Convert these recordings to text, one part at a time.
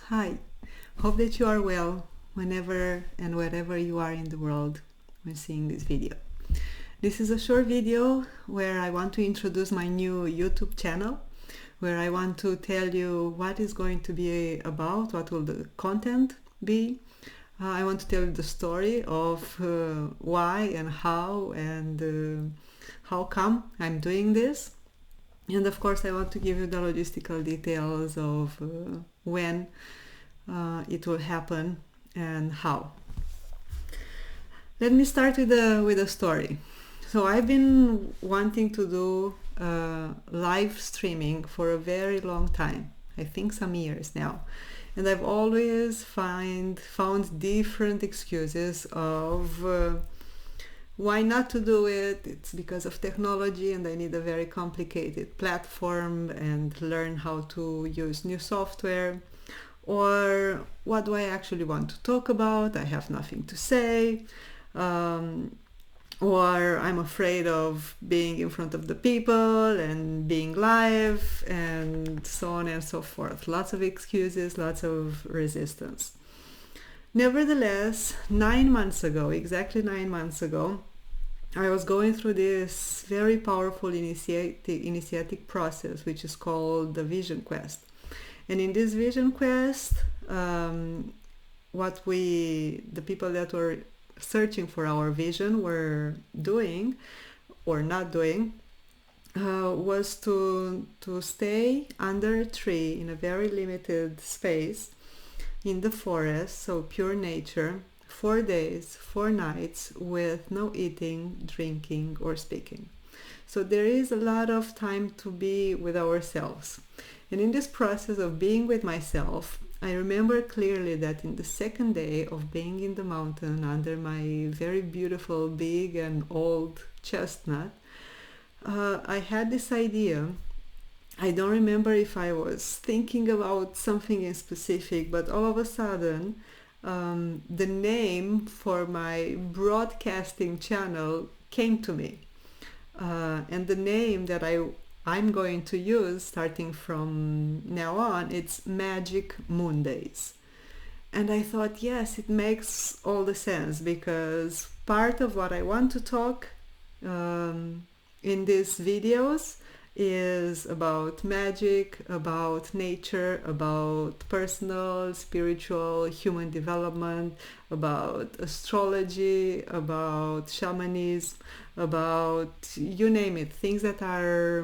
Hi, hope that you are well whenever and wherever you are in the world when seeing this video. This is a short video where I want to introduce my new YouTube channel, where I want to tell you what is going to be about, what will the content be. I want to tell you the story of why and how come I'm doing this. And of course, I want to give you the logistical details of when it will happen and how. Let me start with a story. So I've been wanting to do live streaming for a very long time. I think some years now. And I've always found different excuses of why not to do it. It's because of technology and I need a very complicated platform and learn how to use new software. Or what do I actually want to talk about? I have nothing to say. Or I'm afraid of being in front of the people and being live and so on and so forth. Lots of excuses, lots of resistance. Nevertheless, 9 months ago, exactly 9 months ago, I was going through this very powerful initiatic process, which is called the Vision Quest. And in this Vision Quest, the people that were searching for our vision were doing or not doing was to stay under a tree in a very limited space in the forest, so pure nature, 4 days, 4 nights with no eating, drinking or speaking. So there is a lot of time to be with ourselves. And in this process of being with myself, I remember clearly that in the second day of being in the mountain under my very beautiful, big and old chestnut, I had this idea. I don't remember if I was thinking about something in specific, but all of a sudden, the name for my broadcasting channel came to me. And the name that I'm going to use starting from now on, it's Magic Mondays. And I thought, yes, it makes all the sense, because part of what I want to talk in these videos is about magic, about nature, about personal, spiritual, human development, about astrology, about shamanism, about you name it, things that are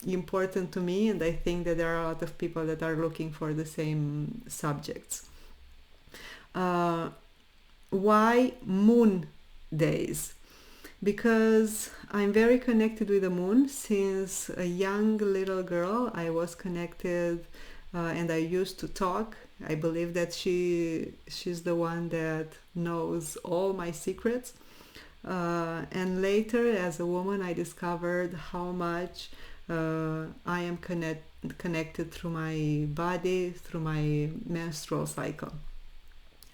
important to me, and I think that there are a lot of people that are looking for the same subjects. Why moon days? Because I'm very connected with the moon. Since a young little girl, I was connected and I used to talk. I believe that she's the one that knows all my secrets. And later, as a woman, I discovered how much I am connected through my body, through my menstrual cycle.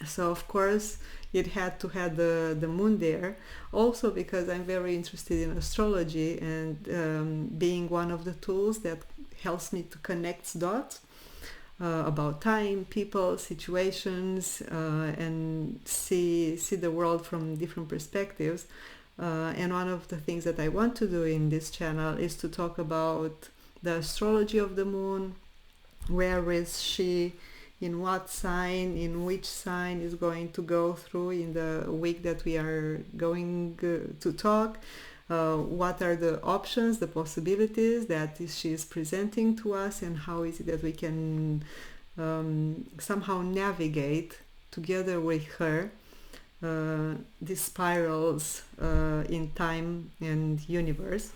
So of course it had to have the moon there, also because I'm very interested in astrology and being one of the tools that helps me to connect dots about time, people, situations, and see the world from different perspectives. And one of the things that I want to do in this channel is to talk about the astrology of the moon. Where is she? In what sign, in which sign is going to go through in the week that we are going to talk. What are the options, the possibilities that she is presenting to us, and how is it that we can somehow navigate together with her these spirals in time and universe.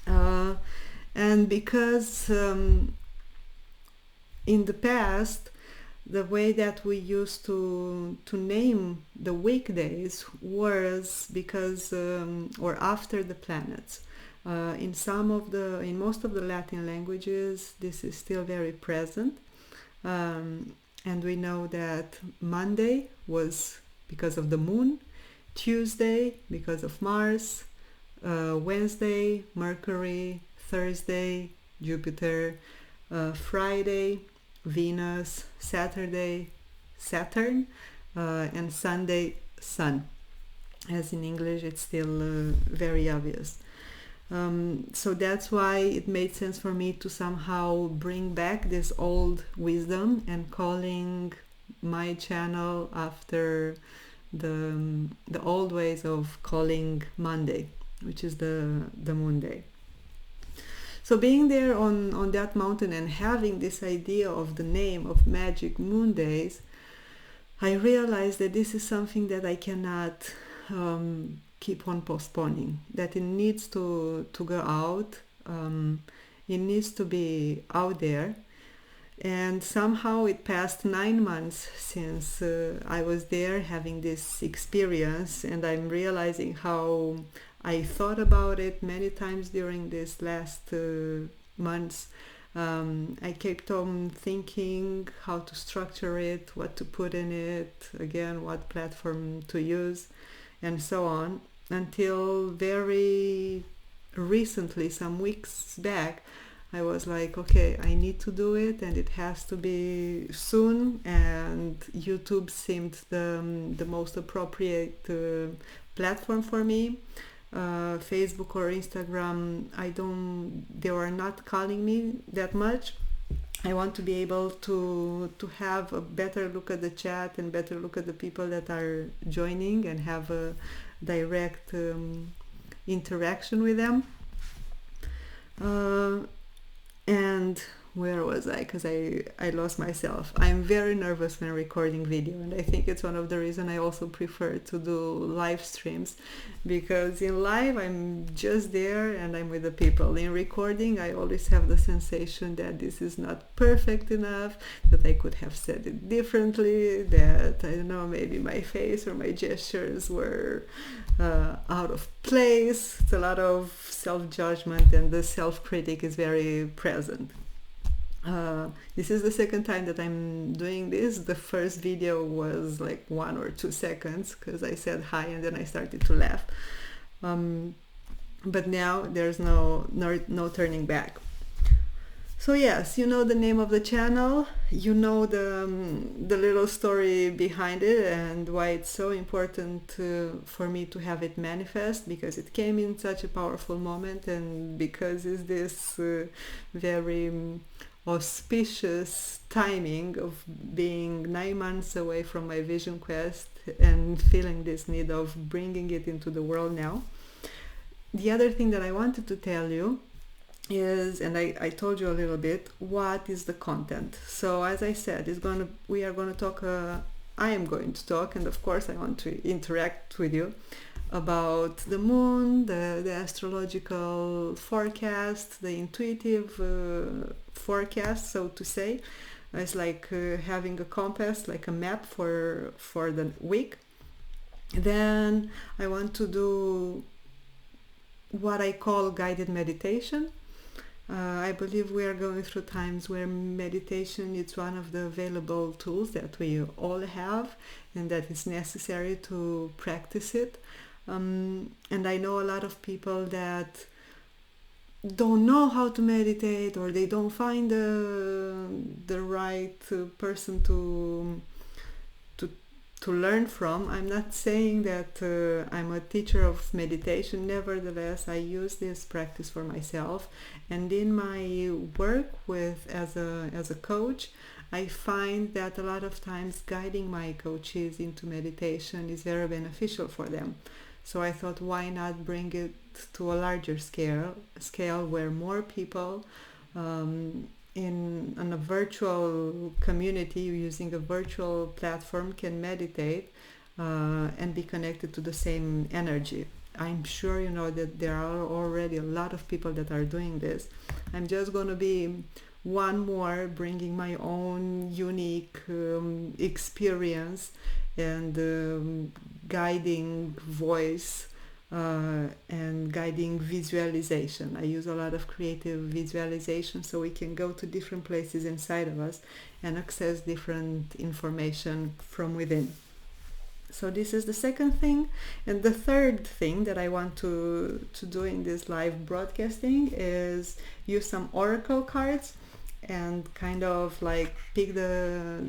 And because in the past, the way that we used to name the weekdays was because or after the planets. In most of the Latin languages, this is still very present, and we know that Monday was because of the moon, Tuesday because of Mars, Wednesday Mercury, Thursday Jupiter, Friday Venus, Saturday, Saturn, and Sunday, Sun. As in English, it's still very obvious. So that's why it made sense for me to somehow bring back this old wisdom and calling my channel after the old ways of calling Monday, which is the moon day. So being there on that mountain and having this idea of the name of Magic Moon Days, I realized that this is something that I cannot keep on postponing, that it needs to go out, it needs to be out there. And somehow it passed 9 months since I was there having this experience, and I'm realizing how I thought about it many times during these last months. I kept on thinking how to structure it, what to put in it, again, what platform to use, and so on, until very recently, some weeks back, I was like, okay, I need to do it, and it has to be soon. And YouTube seemed the most appropriate platform for me. Facebook or Instagram, they were not calling me that much. I want to be able to have a better look at the chat and better look at the people that are joining and have a direct interaction with them. And where was I? Because I lost myself. I'm very nervous when recording video, and I think it's one of the reasons I also prefer to do live streams, because in live I'm just there and I'm with the people. In recording, I always have the sensation that this is not perfect enough, that I could have said it differently, that, I don't know, maybe my face or my gestures were out of place. It's a lot of self-judgment, and the self-critic is very present. This is the second time that I'm doing this. The first video was like 1 or 2 seconds because I said hi and then I started to laugh. But now there's no turning back. So yes, you know the name of the channel, you know the little story behind it and why it's so important for me to have it manifest, because it came in such a powerful moment, and because it's this very auspicious timing of being 9 months away from my vision quest and feeling this need of bringing it into the world now. The other thing that I wanted to tell you is, and I told you a little bit, what is the content. So as I said, we are going to talk, I am going to talk, and of course I want to interact with you about the moon, the astrological forecast, the intuitive forecast, so to say. It's like having a compass, like a map for the week. Then I want to do what I call guided meditation. I believe we are going through times where meditation is one of the available tools that we all have, and that it's necessary to practice it. And I know a lot of people that don't know how to meditate, or they don't find the right person to learn from. I'm not saying that I'm a teacher of meditation. Nevertheless, I use this practice for myself, and in my work as a coach, I find that a lot of times guiding my coaches into meditation is very beneficial for them. So I thought, why not bring it to a larger scale where more people in a virtual community using a virtual platform can meditate and be connected to the same energy. I'm sure you know that there are already a lot of people that are doing this. I'm just going to be one more, bringing my own unique experience and guiding voice and guiding visualization. I use a lot of creative visualization so we can go to different places inside of us and access different information from within. So this is the second thing. And the third thing that I want to do in this live broadcasting is use some oracle cards and kind of like pick the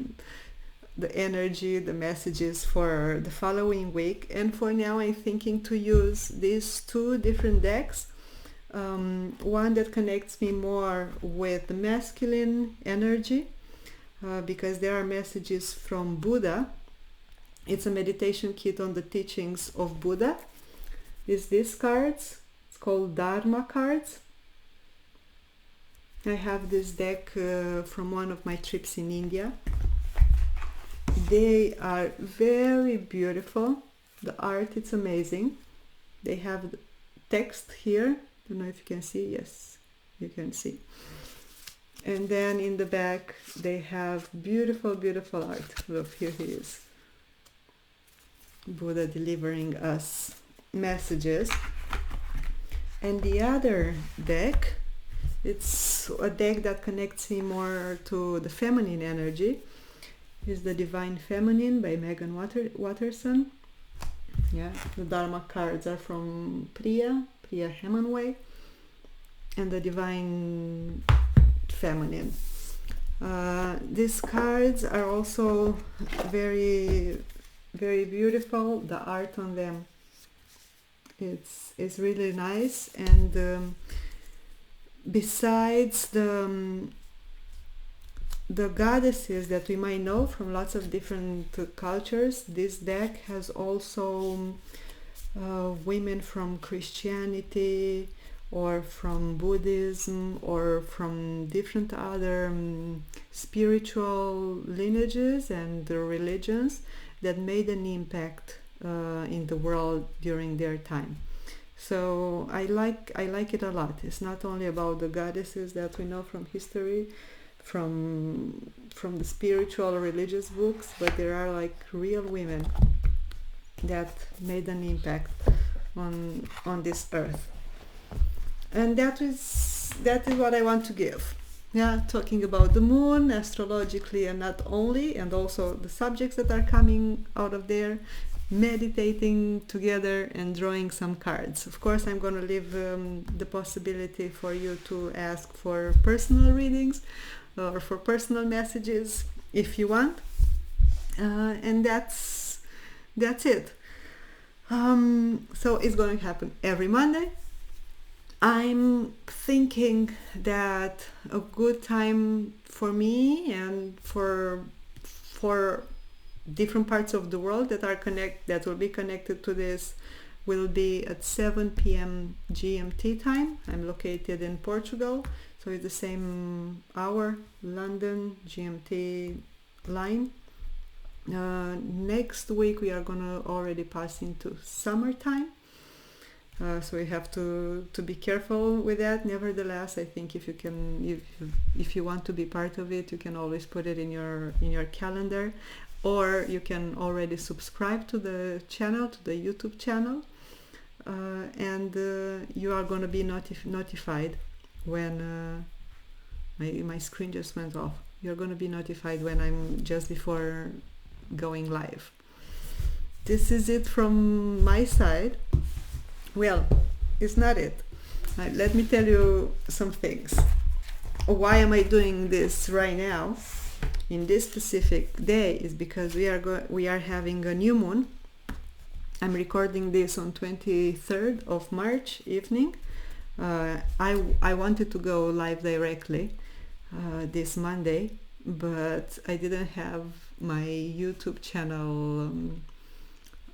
energy, the messages for the following week. And for now, I'm thinking to use these two different decks. One that connects me more with the masculine energy, because there are messages from Buddha. It's a meditation kit on the teachings of Buddha. Is these cards. It's called Dharma cards. I have this deck from one of my trips in India. They are very beautiful. The art, it's amazing. They have the text here. Don't know if you can see. Yes, you can see. And then in the back they have beautiful, beautiful art. Look, here he is. Buddha delivering us messages. And the other deck, it's a deck that connects me more to the feminine energy. Is the Divine Feminine by Megan Watterson. Yeah, the Dharma cards are from Priya Hemingway, and the Divine Feminine. These cards are also very, very beautiful. The art on them, it's really nice. And besides the goddesses that we might know from lots of different cultures, this deck has also women from Christianity or from Buddhism or from different other spiritual lineages and religions that made an impact in the world during their time. So I like it a lot. It's not only about the goddesses that we know from history, from the spiritual religious books, but there are like real women that made an impact on this earth. And that is what I want to give. Yeah, talking about the moon astrologically and not only, and also the subjects that are coming out of there, meditating together and drawing some cards. Of course, I'm going to leave the possibility for you to ask for personal readings or for personal messages if you want, and that's it. So it's going to happen every Monday. I'm thinking that a good time for me and for different parts of the world that will be connected to this will be at 7 p.m. GMT time. I'm located in Portugal, so it's the same hour, London GMT line. Next week we are gonna already pass into summertime, so we have to be careful with that. Nevertheless, I think if you want to be part of it, you can always put it in your calendar, or you can already subscribe to the channel, to the YouTube channel, and you are going to be notified when my screen just went off. You're going to be notified when I'm just before going live. This is it from my side. Well, it's not it. Let me tell you some things. Why am I doing this right now in this specific day is because we are having a new moon. I'm recording this on 23rd of March evening. I wanted to go live directly this Monday, but I didn't have my YouTube channel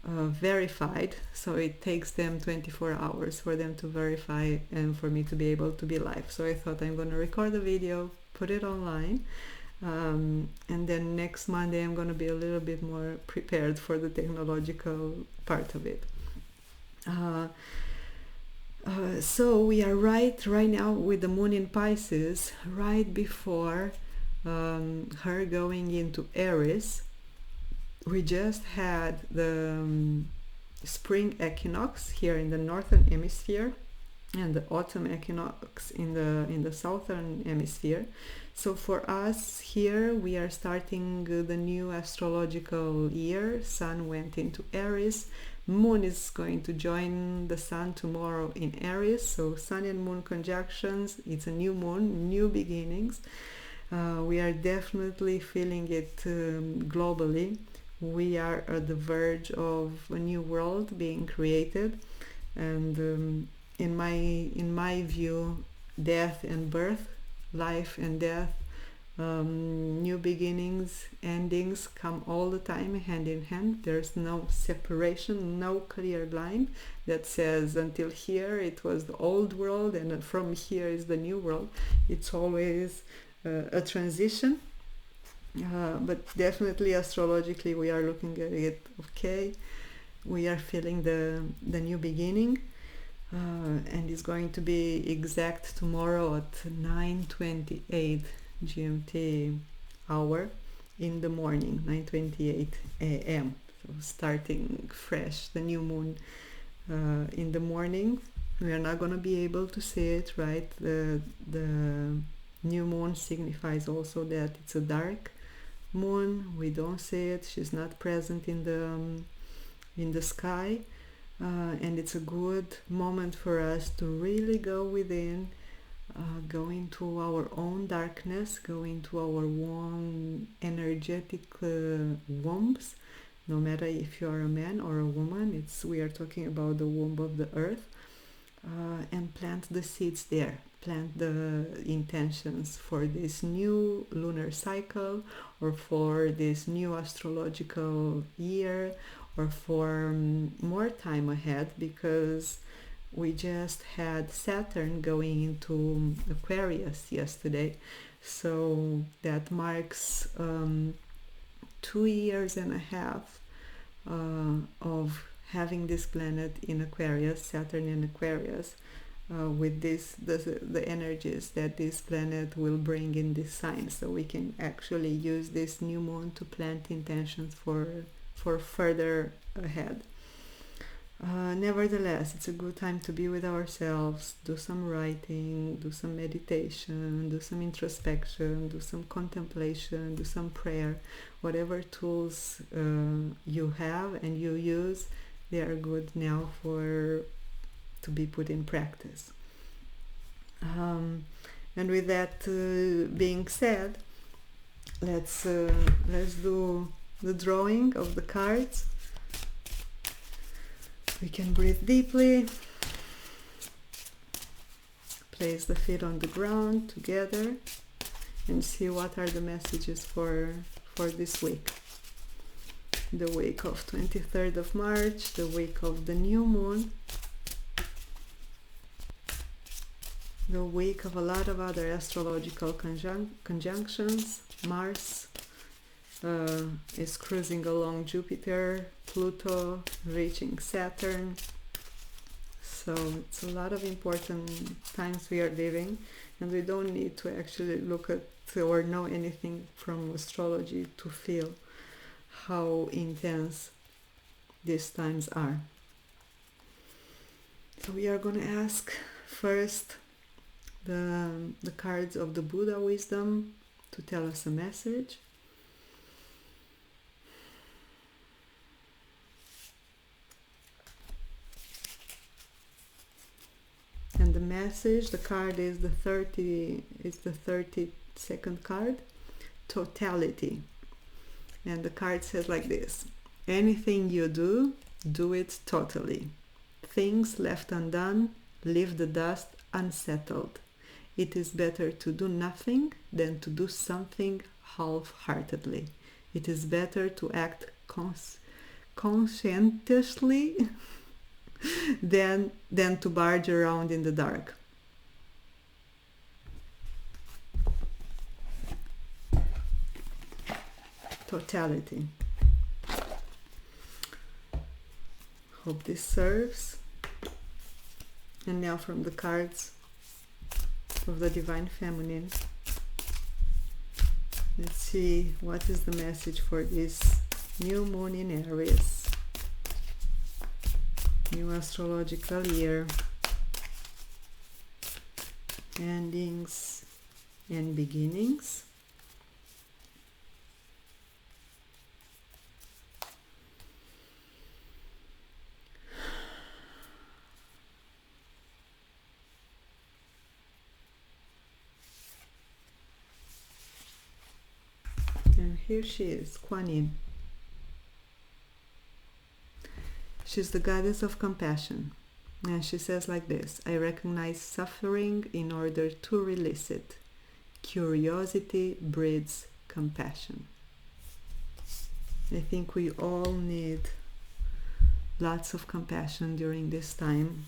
verified, so it takes them 24 hours for them to verify and for me to be able to be live. So I thought I'm going to record a video, put it online, and then next Monday I'm going to be a little bit more prepared for the technological part of it. So we are right now with the moon in Pisces, right before her going into Aries. We just had the spring equinox here in the northern hemisphere and the autumn equinox in the southern hemisphere. So for us here, we are starting the new astrological year. Sun went into Aries. Moon is going to join the sun tomorrow in Aries. So sun and moon conjunctions. It's a new moon, new beginnings. We are definitely feeling it globally. We are at the verge of a new world being created, and in my view, death and birth, life and death, new beginnings, endings come all the time hand in hand. There's no separation, no clear line that says until here it was the old world and from here is the new world. It's always a transition, but definitely astrologically we are looking at it. Okay, we are feeling the new beginning, and it's going to be exact tomorrow at 9:28 GMT hour in the morning, 9:28 a.m. So starting fresh, the new moon in the morning. We are not going to be able to see it, right? The new moon signifies also that it's a dark moon. We don't see it. She's not present in the sky, and it's a good moment for us to really go within, go into our own darkness, go into our own energetic wombs. No matter if you are a man or a woman, we are talking about the womb of the earth, and plant the seeds there. Plant the intentions for this new lunar cycle, or for this new astrological year, or for more time ahead, because we just had Saturn going into Aquarius yesterday. So that marks 2 years and a half of having this planet in Aquarius, Saturn in Aquarius, with the energies that this planet will bring in this sign. So we can actually use this new moon to plant intentions for further ahead. Nevertheless, it's a good time to be with ourselves, do some writing, do some meditation, do some introspection, do some contemplation, do some prayer. Whatever tools you have and you use, they are good now to be put in practice. And with that being said, let's do the drawing of the cards. We can breathe deeply, place the feet on the ground together, and see what are the messages for this week. The week of 23rd of March, the week of the new moon, the week of a lot of other astrological conjunctions. Mars is cruising along Jupiter, Pluto reaching Saturn. So it's a lot of important times we are living, and we don't need to actually look at or know anything from astrology to feel how intense these times are. So we are going to ask first the cards of the Buddha wisdom to tell us a message. And the message, the card is the 32nd card, totality. And the card says like this: anything you do, do it totally. Things left undone, leave the dust unsettled. It is better to do nothing than to do something half-heartedly. It is better to act conscientiously than to barge around in the dark. Totality. Hope this serves. And now from the cards of the Divine Feminine, let's see what is the message for this new moon in Aries. New astrological year, endings and beginnings. Here she is, Kuan Yin. She's the goddess of compassion. And she says like this: I recognize suffering in order to release it. Curiosity breeds compassion. I think we all need lots of compassion during this time.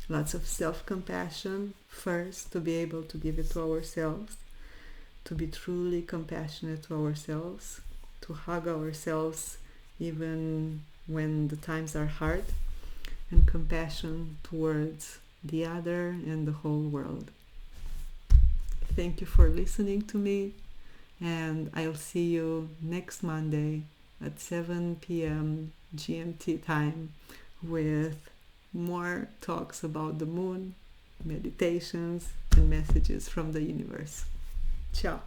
Lots of self-compassion first, to be able to give it to ourselves, to be truly compassionate to ourselves, to hug ourselves even when the times are hard, and compassion towards the other and the whole world. Thank you for listening to me, and I'll see you next Monday at 7 p.m. GMT time with more talks about the moon, meditations, and messages from the universe. Ciao.